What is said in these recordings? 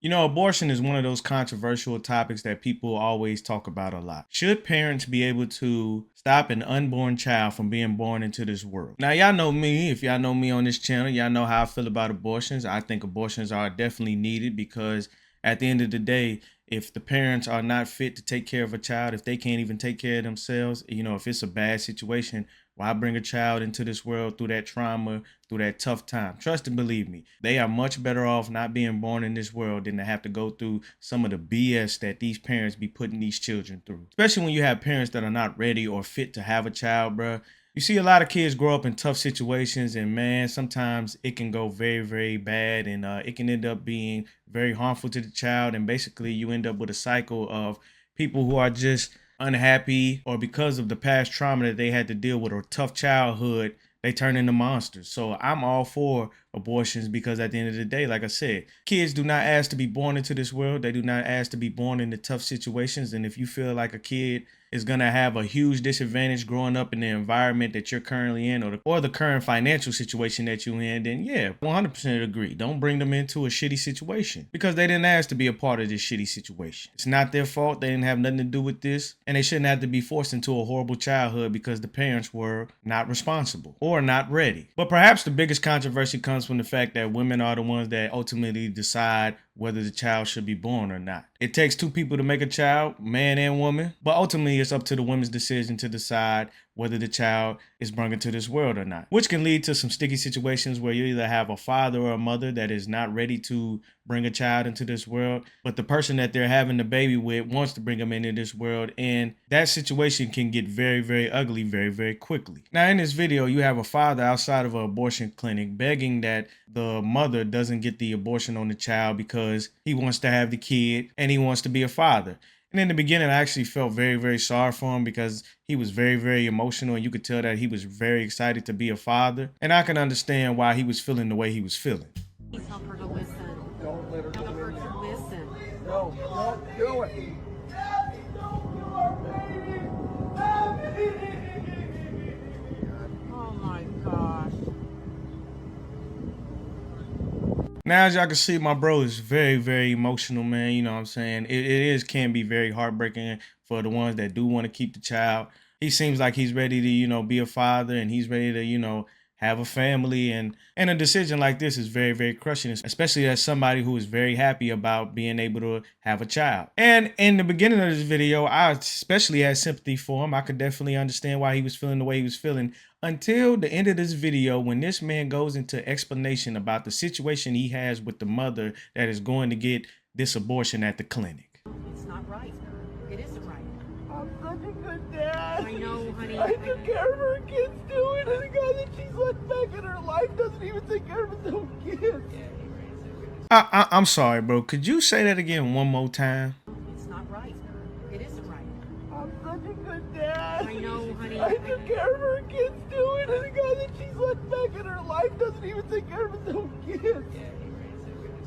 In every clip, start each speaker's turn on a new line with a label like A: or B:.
A: You know, abortion is one of those controversial topics that people always talk about a lot. Should parents be able to stop an unborn child from being born into this world? Now, y'all know me. If y'all know me on this channel, y'all know how I feel about abortions. I think abortions are definitely needed because at the end of the day, if the parents are not fit to take care of a child, if they can't even take care of themselves, you know, if it's a bad situation, why bring a child into this world through that trauma, through that tough time? Trust and believe me, they are much better off not being born in this world than to have to go through some of the BS that these parents be putting these children through. Especially when you have parents that are not ready or fit to have a child, bruh. You see a lot of kids grow up in tough situations, and man, sometimes it can go very, very bad, and it can end up being very harmful to the child. And basically, you end up with a cycle of people who are just unhappy, or because of the past trauma that they had to deal with or tough childhood, they turn into monsters. So I'm all for abortions because at the end of the day, like I said, kids do not ask to be born into this world. They do not ask to be born into tough situations. And if you feel like a kid is going to have a huge disadvantage growing up in the environment that you're currently in, or the current financial situation that you're in, then yeah, 100% agree. Don't bring them into a shitty situation because they didn't ask to be a part of this shitty situation. It's not their fault. They didn't have nothing to do with this, and they shouldn't have to be forced into a horrible childhood because the parents were not responsible or not ready. But perhaps the biggest controversy comes from the fact that women are the ones that ultimately decide whether the child should be born or not. It takes two people to make a child, man and woman, but ultimately it's up to the woman's decision to decide whether the child is brought into this world or not, which can lead to some sticky situations where you either have a father or a mother that is not ready to bring a child into this world, but the person that they're having the baby with wants to bring them into this world, and that situation can get very, very ugly very, very quickly. Now, in this video, you have a father outside of an abortion clinic begging that the mother doesn't get the abortion on the child because he wants to have the kid and he wants to be a father. And in the beginning, I actually felt very, very sorry for him because he was very, very emotional, and you could tell that he was very excited to be a father. And I can understand why he was feeling the way he was feeling.
B: Please help her to listen.
C: Don't let her
B: Help
C: go
B: her
C: in there.
B: to listen.
C: No, don't do it.
B: Oh my gosh.
A: Now, as y'all can see, my bro is very, very emotional, man. You know what I'm saying? Can be very heartbreaking for the ones that do want to keep the child. He seems like he's ready to, be a father, and he's ready to, have a family, and a decision like this is very, very crushing, especially as somebody who is very happy about being able to have a child. And in the beginning of this video, I especially had sympathy for him. I could definitely understand why he was feeling the way he was feeling until the end of this video, when this man goes into explanation about the situation he has with the mother that is going to get this abortion at the clinic.
B: It's not right. It isn't right.
C: I'm such a good dad.
B: I know, honey.
C: I took care of her kids too, and the guy that she's let back in her life doesn't even take care of his own kids.
A: I'm sorry, bro. Could you say that again one more time?
B: It's not right. It isn't right.
C: I'm such a good dad.
B: I know, honey.
C: I took care of her kids too, and the guy that she's let back in her life doesn't even take care of his own kids.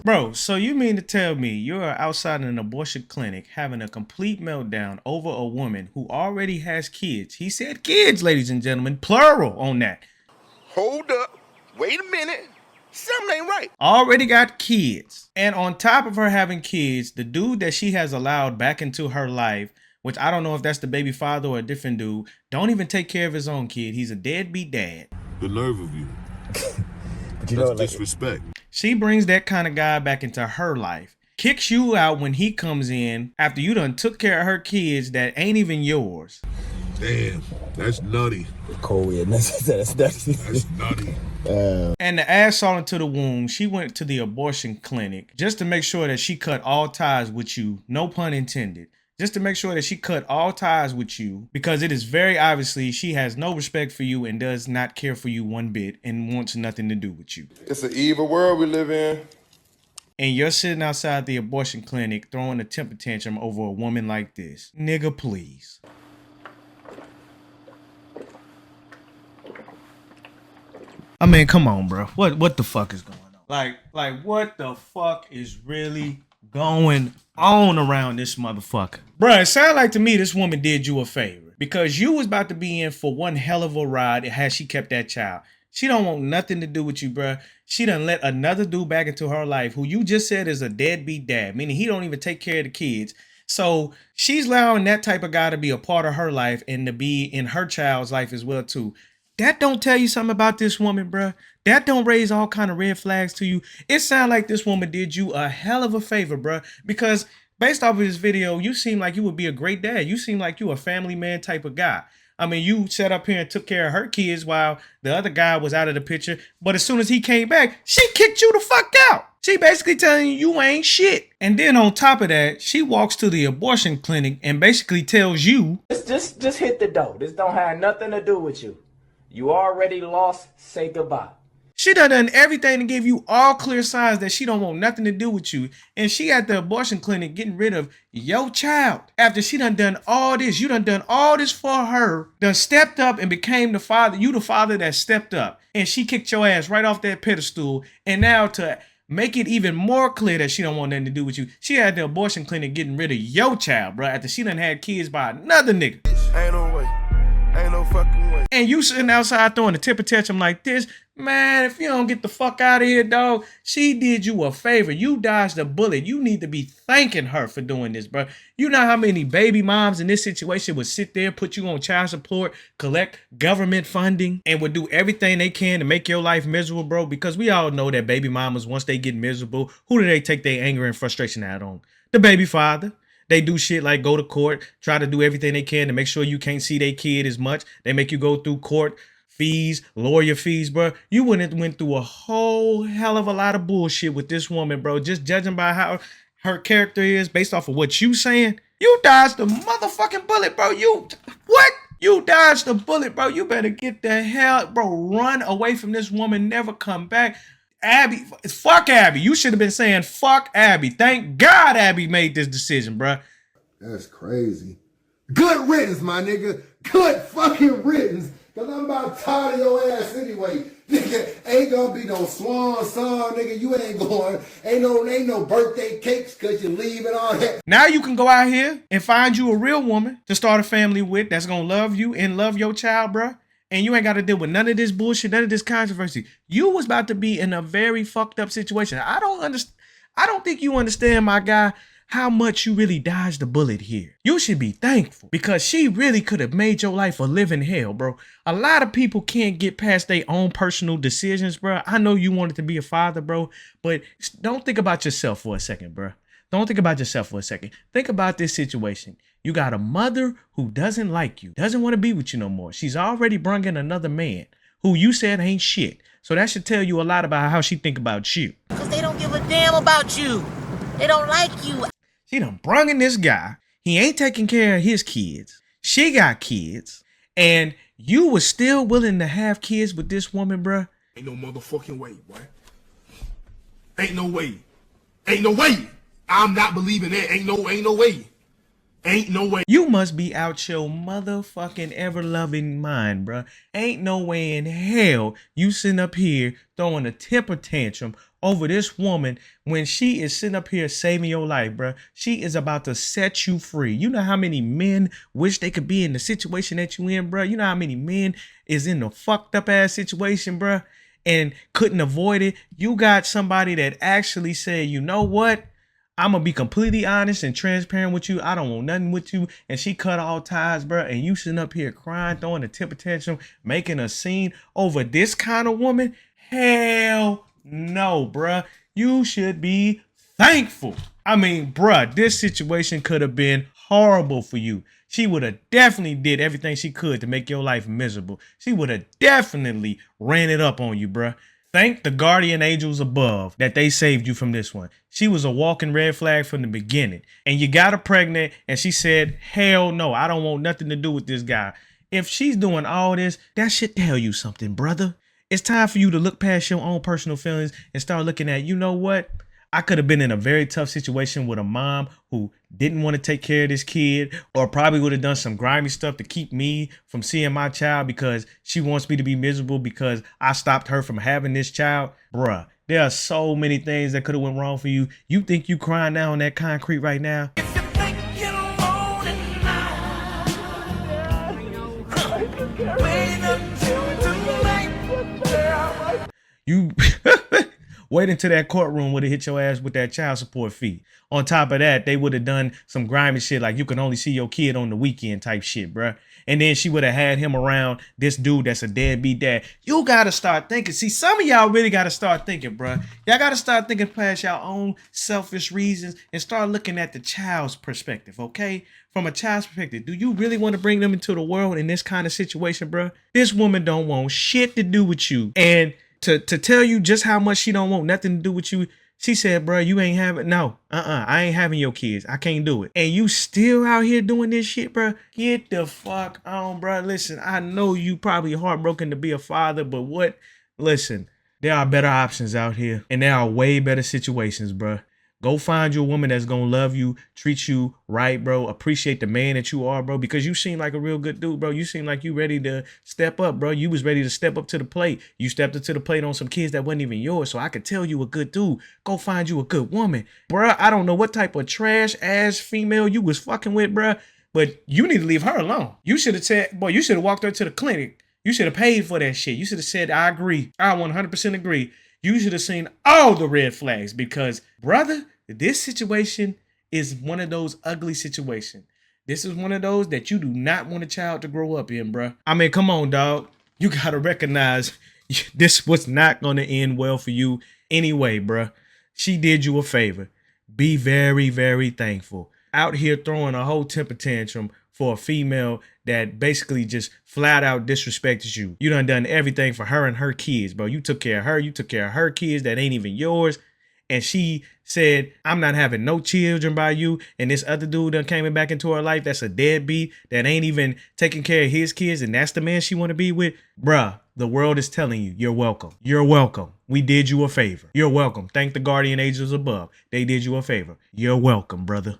A: Bro, so you mean to tell me you're outside an abortion clinic having a complete meltdown over a woman who already has kids? He said kids, ladies and gentlemen, plural on that.
D: Hold up. Wait a minute. Something ain't right.
A: Already got kids. And on top of her having kids, the dude that she has allowed back into her life, which I don't know if that's the baby father or a different dude, don't even take care of his own kid. He's a deadbeat dad.
E: The nerve of you.
F: But you know,
E: That's
F: like,
E: disrespect.
A: She brings that kind of guy back into her life, kicks you out when he comes in after you done took care of her kids that ain't even yours.
E: Damn, that's nutty.
F: cold weirdness. That's
E: nutty.
A: And to add salt into the wound, she went to the abortion clinic just to make sure that she cut all ties with you, no pun intended. Just to make sure that she cut all ties with you, because it is very obviously she has no respect for you and does not care for you one bit and wants nothing to do with you.
D: It's an evil world we live in.
A: And you're sitting outside the abortion clinic throwing a temper tantrum over a woman like this. Nigga, please. I mean, come on, bro. What the fuck is going on? Like what the fuck is really going on around this motherfucker? Bruh, it sounded like to me this woman did you a favor, because you was about to be in for one hell of a ride had she kept that child. She don't want nothing to do with you, bruh. She done let another dude back into her life who you just said is a deadbeat dad, meaning he don't even take care of the kids. So she's allowing that type of guy to be a part of her life and to be in her child's life as well too. That don't tell you something about this woman, bruh. That don't raise all kind of red flags to you. It sounds like this woman did you a hell of a favor, bruh, because based off of this video, you seem like you would be a great dad. You seem like you a family man type of guy. I mean, you sat up here and took care of her kids while the other guy was out of the picture. But as soon as he came back, she kicked you the fuck out. She basically telling you ain't shit. And then on top of that, she walks to the abortion clinic and basically tells you,
G: Just hit the door. This don't have nothing to do with you. You already lost. Say goodbye.
A: she done everything to give you all clear signs that she don't want nothing to do with you. And she at the abortion clinic getting rid of your child. After she done all this, you done all this for her, done stepped up and became the father. You the father that stepped up. And she kicked your ass right off that pedestal. And now to make it even more clear that she don't want nothing to do with you, she at the abortion clinic getting rid of your child, bro, after she done had kids by another nigga.
D: Ain't no way. Ain't no fucking way.
A: And you sitting outside throwing a temper tantrum like this, man, if you don't get the fuck out of here, dog, she did you a favor. You dodged a bullet. You need to be thanking her for doing this, bro. You know how many baby moms in this situation would sit there, put you on child support, collect government funding, and would do everything they can to make your life miserable, bro? Because we all know that baby mamas, once they get miserable, who do they take their anger and frustration out on? The baby father. They do shit like go to court, try to do everything they can to make sure you can't see their kid as much. They make you go through court fees, lawyer fees, bro. You wouldn't have went through a whole hell of a lot of bullshit with this woman, bro. Just judging by how her character is based off of what you saying. You dodged the motherfucking bullet, bro. What? You dodged the bullet, bro. You better get the hell, bro. Run away from this woman. Never come back. Abby, fuck Abby. You should have been saying fuck Abby. Thank God Abby made this decision, bruh.
H: That's crazy. Good riddance, my nigga. Good fucking riddance. Cause I'm about tired of your ass anyway. Nigga, ain't gonna be no swan song, nigga. You ain't going. Ain't no birthday cakes cause you leave it on that.
A: Now you can go out here and find you a real woman to start a family with that's gonna love you and love your child, bruh. And you ain't got to deal with none of this bullshit, none of this controversy. You was about to be in a very fucked up situation. I don't think you understand, my guy, how much you really dodged the bullet here. You should be thankful because she really could have made your life a living hell, bro. A lot of people can't get past their own personal decisions, bro. I know you wanted to be a father, bro, but don't think about yourself for a second, bro. Don't think about yourself for a second. Think about this situation. You got a mother who doesn't like you, doesn't want to be with you no more. She's already brung in another man who you said ain't shit. So that should tell you a lot about how she think about you.
I: Because they don't give a damn about you. They don't like you.
A: She done brung in this guy. He ain't taking care of his kids. She got kids. And you was still willing to have kids with this woman, bruh.
E: Ain't no motherfucking way, boy. Ain't no way. Ain't no way. I'm not believing that. Ain't no way. Ain't no way.
A: You must be out your motherfucking ever-loving mind, bruh. Ain't no way in hell you sitting up here throwing a temper tantrum over this woman when she is sitting up here saving your life, bruh. She is about to set you free. You know how many men wish they could be in the situation that you in, bruh? You know how many men is in the fucked up ass situation, bruh, and couldn't avoid it? You got somebody that actually said, you know what? I'm gonna be completely honest and transparent with you. I don't want nothing with you. And she cut all ties, bro. And you sitting up here crying, throwing a temper tantrum, making a scene over this kind of woman? Hell no, bruh. You should be thankful. I mean, bruh, this situation could have been horrible for you. She would have definitely did everything she could to make your life miserable. She would have definitely ran it up on you, bruh. Thank the guardian angels above that they saved you from this one. She was a walking red flag from the beginning. And you got her pregnant and she said, hell no, I don't want nothing to do with this guy. If she's doing all this, that should tell you something, brother. It's time for you to look past your own personal feelings and start looking at, you know what? I could have been in a very tough situation with a mom who didn't want to take care of this kid, or probably would have done some grimy stuff to keep me from seeing my child because she wants me to be miserable because I stopped her from having this child. Bruh, there are so many things that could have went wrong for you. You think you crying now on that concrete right now? You wait until that courtroom would have hit your ass with that child support fee. On top of that, they would have done some grimy shit like you can only see your kid on the weekend type shit, bruh. And then she would have had him around this dude that's a deadbeat dad. You got to start thinking. See, some of y'all really got to start thinking, bruh. Y'all got to start thinking past your own selfish reasons and start looking at the child's perspective, okay? From a child's perspective, do you really want to bring them into the world in this kind of situation, bruh? This woman don't want shit to do with you. And to tell you just how much she don't want nothing to do with you, she said, bro, you ain't having, no, I ain't having your kids. I can't do it. And you still out here doing this shit, bro? Get the fuck on, bro. Listen, I know you probably heartbroken to be a father, but what? Listen, there are better options out here, and there are way better situations, bro. Go find you a woman that's gonna love you, treat you right, bro. Appreciate the man that you are, bro, because you seem like a real good dude, bro. You seem like you ready to step up, bro. You was ready to step up to the plate. You stepped up to the plate on some kids that wasn't even yours, so I could tell you a good dude. Go find you a good woman. Bro, I don't know what type of trash ass female you was fucking with, bro, but you need to leave her alone. You should have said, boy, you should have walked her to the clinic. You should have paid for that shit. You should have said, I agree. I 100% agree. You should have seen all the red flags because, brother, this situation is one of those ugly situations. This is one of those that you do not want a child to grow up in, bruh. I mean, come on, dog. You got to recognize this was not going to end well for you anyway, bruh. She did you a favor. Be very, very thankful. Out here throwing a whole temper tantrum for a female that basically just flat out disrespected you. You done everything for her and her kids, bro. You took care of her. You took care of her kids that ain't even yours. And she said, I'm not having no children by you. And this other dude done came back into her life that's a deadbeat that ain't even taking care of his kids. And that's the man she want to be with. Bruh, the world is telling you, you're welcome. You're welcome. We did you a favor. You're welcome. Thank the guardian angels above. They did you a favor. You're welcome, brother.